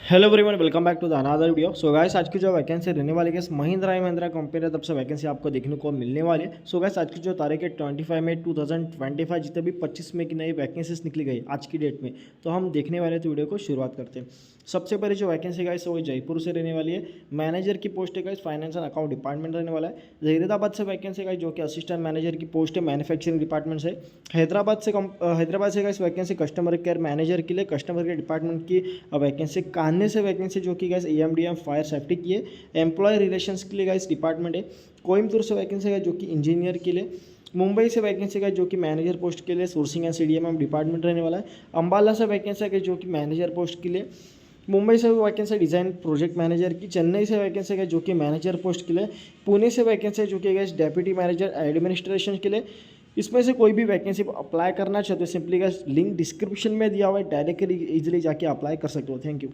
Hello everyone, welcome back to the another video. So guys, आज की जो vacancy रहने वाली है महिंद्रा एंड महिंद्रा कंपनी है, तब से वैकेंसी आपको देखने को मिलने वाली है। सो गाइस, आज की जो तारीख है 25 मई 2025, जितने भी 25 मई की नई वैकेंसीज निकली गई आज की डेट में, तो हम देखने वाले तो वीडियो को शुरुआत करते हैं। सबसे पहले जो वैकेंसी गाइस वो जयपुर से रहने वाली है। मैनेजर की पोस्ट है guys, finance and account department रहने वाला है। जहीराबाद से वैकेंसी गाइस जो कि असिस्टेंट मैनेजर की पोस्ट है, मैन्युफैक्चरिंग डिपार्टमेंट से। हैदराबाद से guys vacancy customer care manager के लिए, कस्टमर केयर डिपार्टमेंट की वैकेंसी। कान्हे से वैकेंसी जो कि गाइस EMDM फायर सेफ्टी की है। एम्प्लॉय रिलेशंस के लिए गाइस डिपार्टमेंट है। कोयम्बतूर से वैकेंसी है जो कि इंजीनियर के लिए। मुंबई से वैकेंसी है जो कि मैनेजर पोस्ट के लिए सोर्सिंग एंड CDMM डिपार्टमेंट रहने वाला है। अम्बाला से वैकेंसी है जो कि मैनेजर पोस्ट के लिए। मुंबई से वैकेंसी डिज़ाइन प्रोजेक्ट मैनेजर की। चेन्नई से वैकेंसी है जो कि मैनेजर पोस्ट के लिए। पुणे से वैकेंसी है जो कि गाइस डेप्यूटी मैनेजर एडमिनिस्ट्रेशन के लिए। इसमें से कोई भी वैकेंसी अप्लाई करना चाहते हो, सिंपली गाइस लिंक डिस्क्रिप्शन में दिया हुआ है, डायरेक्टली इजीली जाके अप्लाई कर सकते हो। Thank you.